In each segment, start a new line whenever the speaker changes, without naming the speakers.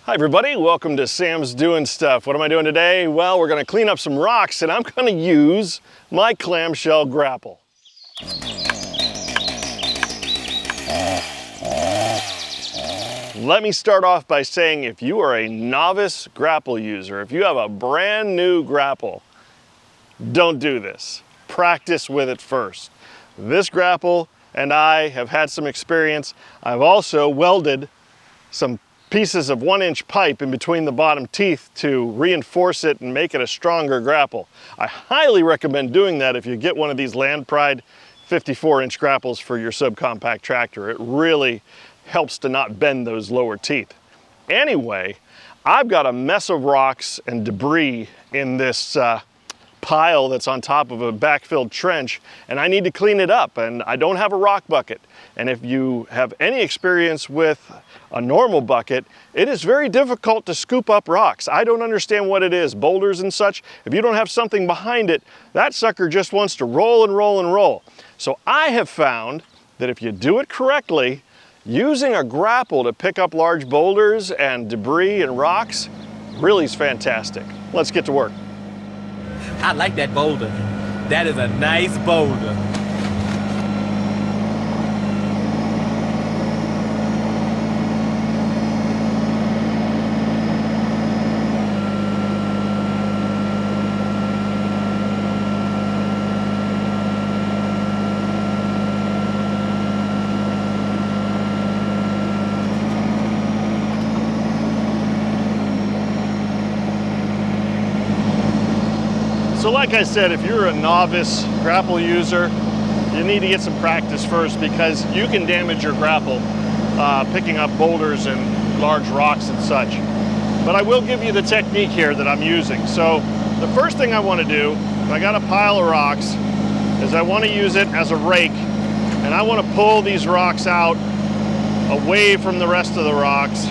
Hi everybody, welcome to Sam's Doing Stuff. What am I doing today? Well, we're going to clean up some rocks and I'm going to use my clamshell grapple. Let me start off by saying if you are a novice grapple user, if you have a brand new grapple, don't do this. Practice with it first. This grapple and I have had some experience. I've also welded some pieces of 1-inch pipe in between the bottom teeth to reinforce it and make it a stronger grapple. I highly recommend doing that if you get one of these Land Pride 54-inch grapples for your subcompact tractor. It really helps to not bend those lower teeth. Anyway, I've got a mess of rocks and debris in this pile that's on top of a backfilled trench, and I need to clean it up, and I don't have a rock bucket. And if you have any experience with a normal bucket, it is very difficult to scoop up rocks. I don't understand what it is, boulders and such. If you don't have something behind it, that sucker just wants to roll and roll and roll. So I have found that if you do it correctly, using a grapple to pick up large boulders and debris and rocks really is fantastic. Let's get to work.
I like that boulder. That is a nice boulder.
So like I said, if you're a novice grapple user, you need to get some practice first because you can damage your grapple picking up boulders and large rocks and such. But I will give you the technique here that I'm using. So the first thing I want to do, if I got a pile of rocks, is I want to use it as a rake, and I want to pull these rocks out away from the rest of the rocks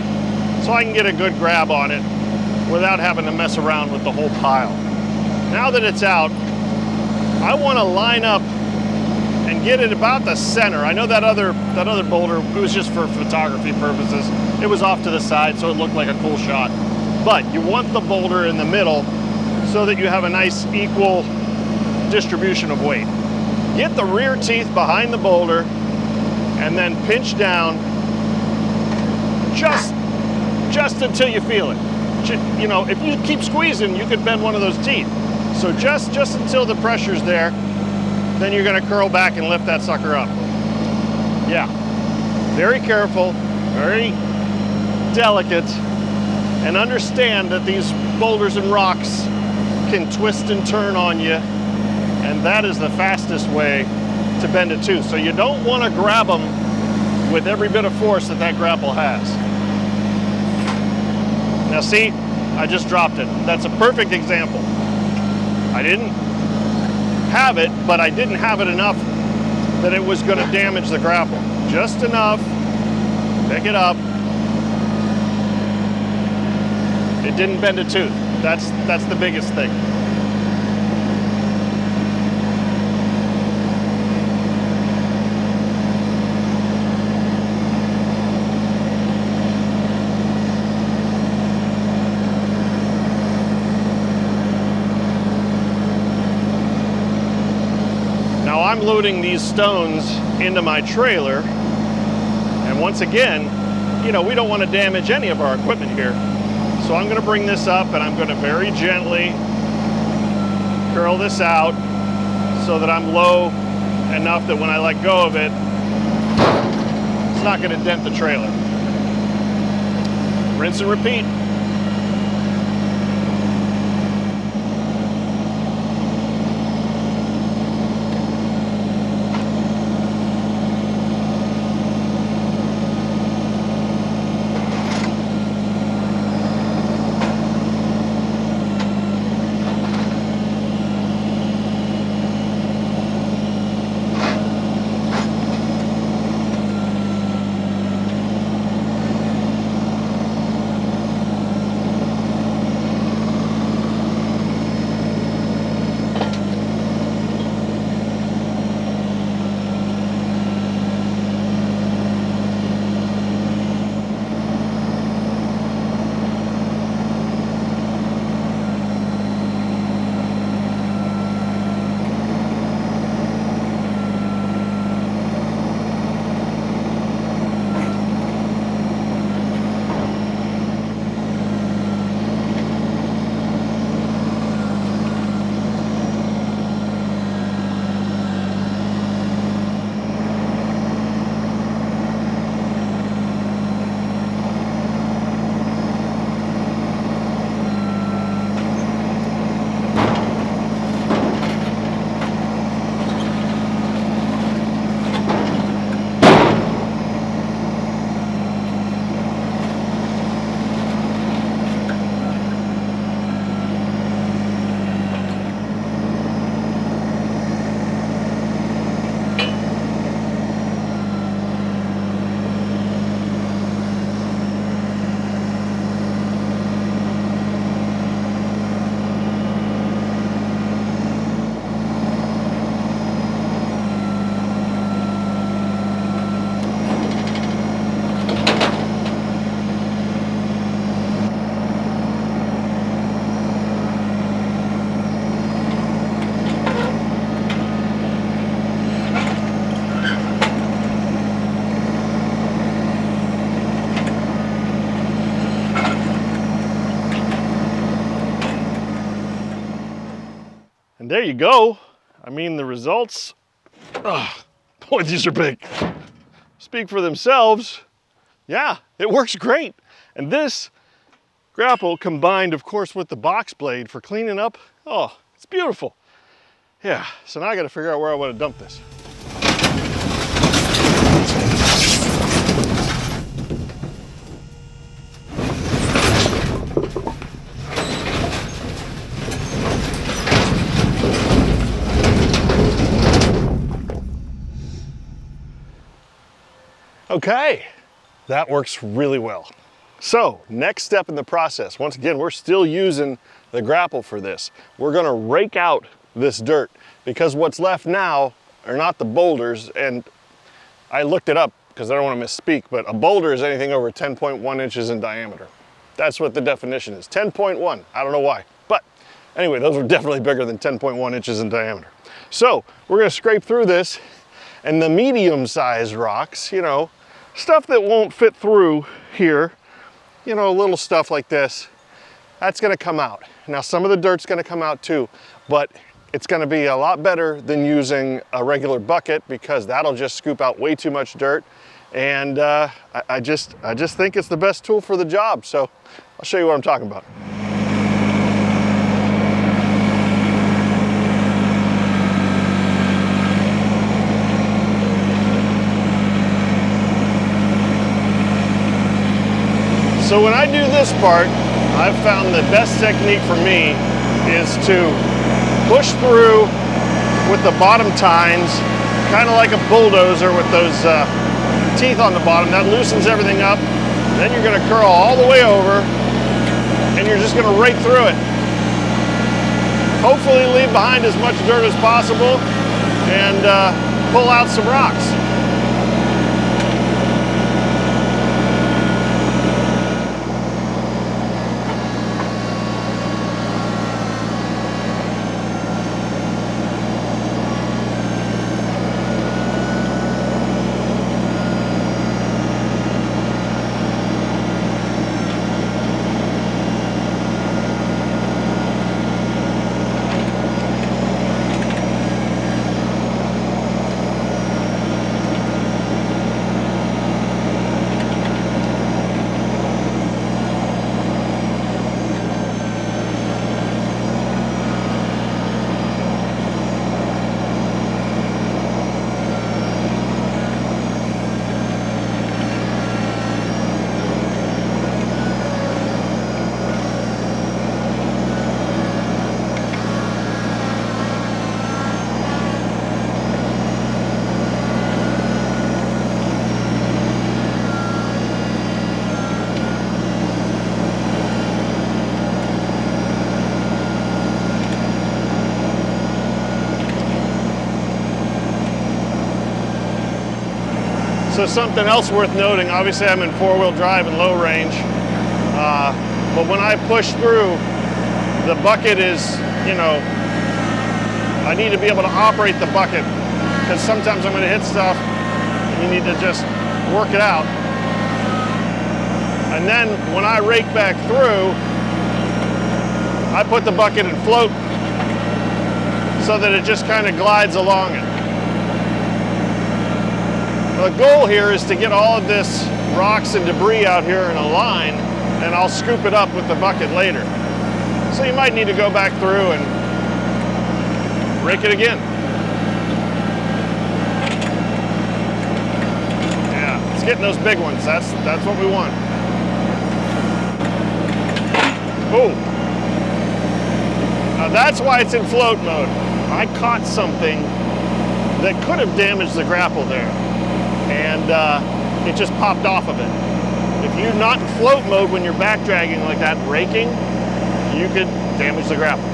so I can get a good grab on it without having to mess around with the whole pile. Now that it's out, I want to line up and get it about the center. I know that other boulder, it was just for photography purposes. It was off to the side, so it looked like a cool shot. But you want the boulder in the middle so that you have a nice equal distribution of weight. Get the rear teeth behind the boulder and then pinch down just until you feel it. You know, if you keep squeezing, you could bend one of those teeth. So just until the pressure's there, then you're gonna curl back and lift that sucker up. Yeah, very careful, very delicate, and understand that these boulders and rocks can twist and turn on you, and that is the fastest way to bend a tooth. So you don't wanna grab them with every bit of force that grapple has. Now see, I just dropped it. That's a perfect example. I didn't have it, but I didn't have it enough that it was going to damage the grapple. Just enough, pick it up. It didn't bend a tooth. That's the biggest thing. Now I'm loading these stones into my trailer, and once again, you know, we don't want to damage any of our equipment here. So I'm going to bring this up and I'm going to very gently curl this out so that I'm low enough that when I let go of it, it's not going to dent the trailer. Rinse and repeat. there you go. I mean, the results, boy, these are big. Speak for themselves. Yeah, it works great. And this grapple combined, of course, with the box blade for cleaning up, oh, it's beautiful. Yeah, so now I gotta figure out where I wanna dump this. Okay, that works really well. So, next step in the process, once again, we're still using the grapple for this. We're gonna rake out this dirt because what's left now are not the boulders, and I looked it up because I don't want to misspeak, but a boulder is anything over 10.1 inches in diameter. That's what the definition is, 10.1, I don't know why. But anyway, those are definitely bigger than 10.1 inches in diameter. So, we're gonna scrape through this, and the medium-sized rocks, you know, stuff that won't fit through here, you know, little stuff like this, that's gonna come out. Now some of the dirt's gonna come out too, but it's gonna be a lot better than using a regular bucket because that'll just scoop out way too much dirt. And I just think it's the best tool for the job. So I'll show you what I'm talking about. So when I do this part, I've found the best technique for me is to push through with the bottom tines, kind of like a bulldozer with those teeth on the bottom. That loosens everything up. Then you're going to curl all the way over, and you're just going to rake through it. Hopefully leave behind as much dirt as possible and pull out some rocks. So something else worth noting, obviously I'm in four-wheel drive and low range, but when I push through, the bucket is, you know, I need to be able to operate the bucket because sometimes I'm going to hit stuff and you need to just work it out. And then when I rake back through, I put the bucket in float so that it just kind of glides along it. The goal here is to get all of this rocks and debris out here in a line, and I'll scoop it up with the bucket later. So you might need to go back through and rake it again. Yeah, it's getting those big ones. That's what we want. Oh. Now that's why it's in float mode. I caught something that could have damaged the grapple there, and it just popped off of it. If you're not in float mode when you're back dragging like that, raking, you could damage the grapple.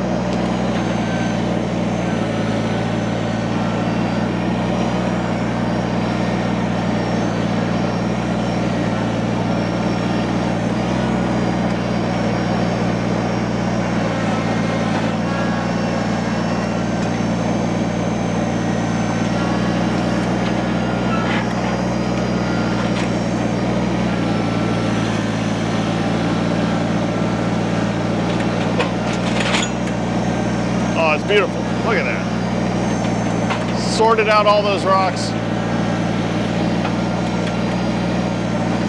Beautiful. Look at that. Sorted out all those rocks.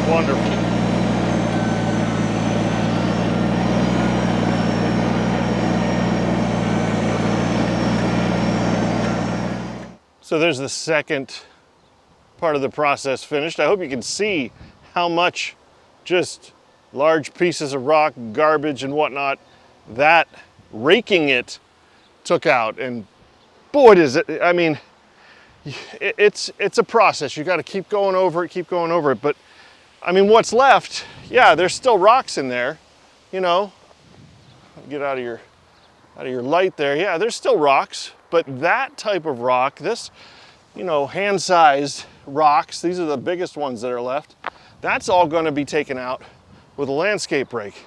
Wonderful. So there's the second part of the process finished. I hope you can see how much just large pieces of rock, garbage and whatnot, that raking it took out. And boy, does it, I mean, it's a process. You got to keep going over it, But I mean, what's left, yeah, there's still rocks in there, you know. Get out of your light there. Yeah, there's still rocks, but that type of rock, this, you know, hand-sized rocks, these are the biggest ones that are left. That's all going to be taken out with a landscape rake.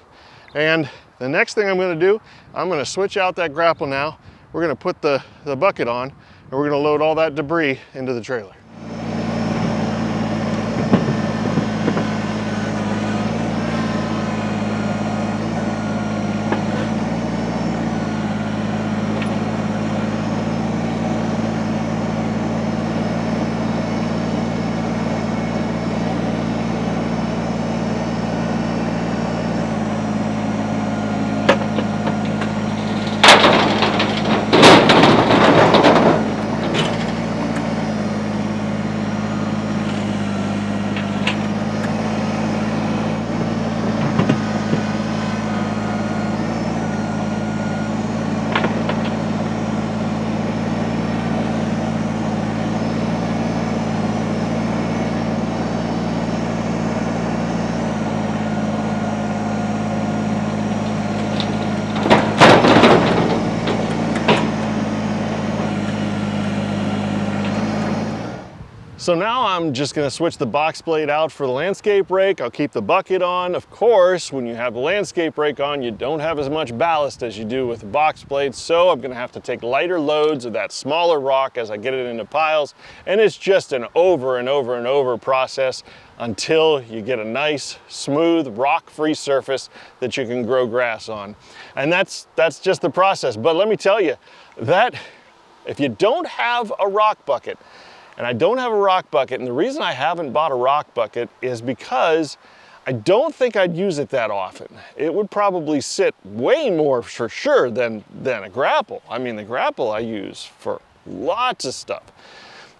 And the next thing I'm going to do, I'm going to switch out that grapple now. We're going to put the bucket on, and we're going to load all that debris into the trailer. So now I'm just gonna switch the box blade out for the landscape rake. I'll keep the bucket on. Of course, when you have the landscape rake on, you don't have as much ballast as you do with the box blade. So I'm gonna have to take lighter loads of that smaller rock as I get it into piles. And it's just an over and over and over process until you get a nice, smooth, rock-free surface that you can grow grass on. And that's just the process. But let me tell you, that if you don't have a rock bucket, and I don't have a rock bucket, and the reason I haven't bought a rock bucket is because I don't think I'd use it that often. It would probably sit way more for sure than a grapple. I mean, the grapple I use for lots of stuff.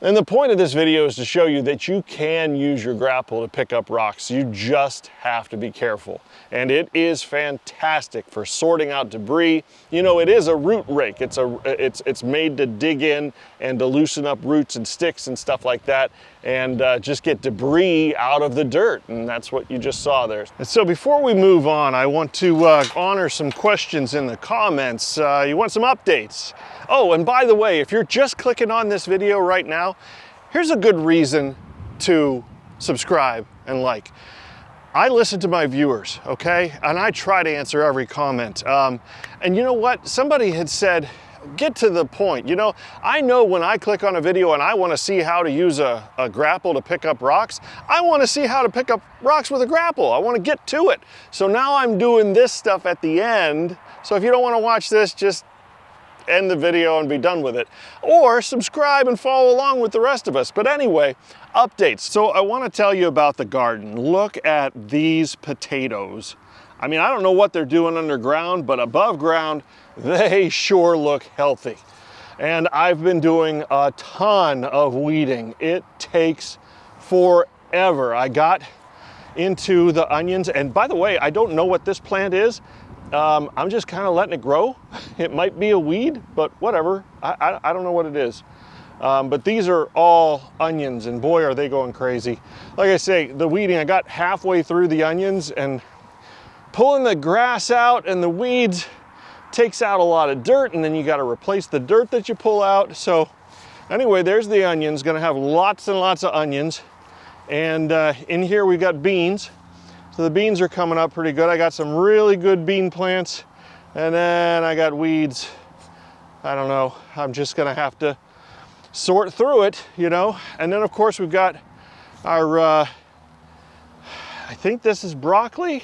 And the point of this video is to show you that you can use your grapple to pick up rocks. You just have to be careful. And it is fantastic for sorting out debris. You know, it is a root rake. It's made to dig in and to loosen up roots and sticks and stuff like that, and just get debris out of the dirt. And that's what you just saw there. And so before we move on, I want to honor some questions in the comments. You want some updates? Oh, and by the way, if you're just clicking on this video right now, here's a good reason to subscribe and like. I listen to my viewers, okay? And I try to answer every comment. And you know what? Somebody had said, get to the point. You know, I know when I click on a video and I want to see how to use a grapple to pick up rocks, I want to see how to pick up rocks with a grapple. I want to get to it. So now I'm doing this stuff at the end. So if you don't want to watch this, just end the video and be done with it, or subscribe and follow along with the rest of us. But anyway, updates. So I want to tell you about the garden. Look at these potatoes. I mean, I don't know what they're doing underground, but above ground, they sure look healthy. And I've been doing a ton of weeding. It takes forever. I got into the onions, and by the way, I don't know what this plant is. I'm just kind of letting it grow. It might be a weed, but whatever. I don't know what it is. But these are all onions, and boy, are they going crazy. Like I say, the weeding, I got halfway through the onions, and pulling the grass out and the weeds takes out a lot of dirt, and then you got to replace the dirt that you pull out. So anyway, there's the onions. Gonna have lots and lots of onions. And in here we've got beans. So the beans are coming up pretty good. I got some really good bean plants, and then I got weeds. I don't know, I'm just gonna have to sort through it, you know. And then of course we've got our, I think this is broccoli.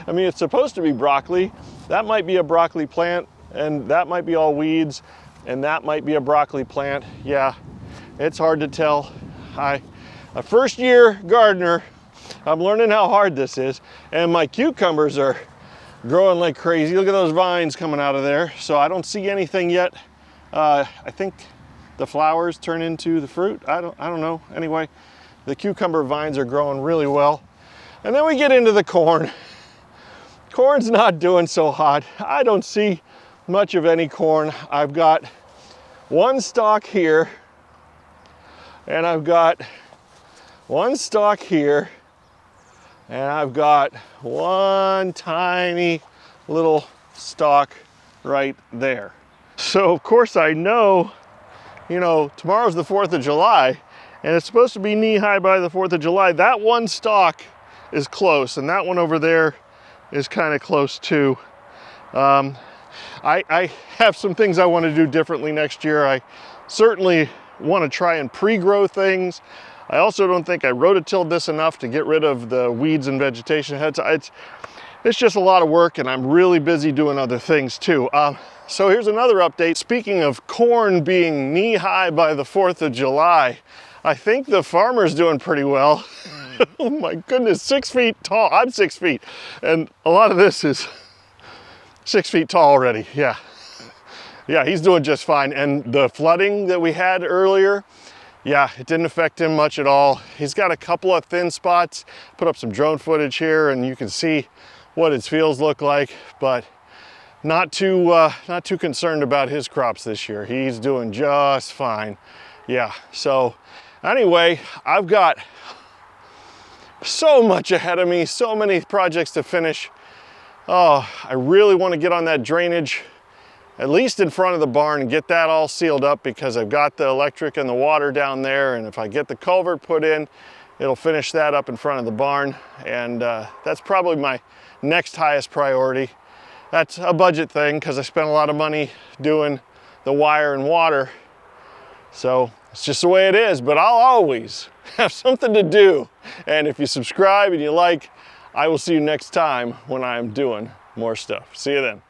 I mean, it's supposed to be broccoli. That might be a broccoli plant, and that might be all weeds. and that might be a broccoli plant. Yeah, it's hard to tell. A first year gardener, I'm learning how hard this is, and my cucumbers are growing like crazy. Look at those vines coming out of there. So I don't see anything yet. I think the flowers turn into the fruit. I don't know. Anyway, the cucumber vines are growing really well. And then we get into the corn. Corn's not doing so hot. I don't see much of any corn. I've got one stalk here, and I've got one stalk here, and I've got one tiny little stalk right there. So of course I know, you know, tomorrow's the 4th of July, and it's supposed to be knee-high by the 4th of July. That one stalk is close, and that one over there is kind of close too. I have some things I want to do differently next year. I certainly want to try and pre-grow things. I also don't think I rototilled this enough to get rid of the weeds and vegetation heads. It's just a lot of work, and I'm really busy doing other things too. So here's another update. Speaking of corn being knee-high by the 4th of July, I think the farmer's doing pretty well. Oh my goodness, 6 feet tall. I'm 6 feet, and a lot of this is 6 feet tall already. Yeah, he's doing just fine. And the flooding that we had earlier, yeah, it didn't affect him much at all. He's got a couple of thin spots. Put up some drone footage here, and you can see what his fields look like, but not too concerned about his crops this year. He's doing just fine. Yeah, so anyway, I've got so much ahead of me, so many projects to finish. Oh, I really want to get on that drainage, at least in front of the barn, and get that all sealed up, because I've got the electric and the water down there, and if I get the culvert put in, it'll finish that up in front of the barn, and that's probably my next highest priority. That's a budget thing, because I spent a lot of money doing the wire and water, so it's just the way it is, but I'll always have something to do. And if you subscribe and you like, I will see you next time when I'm doing more stuff. See you then.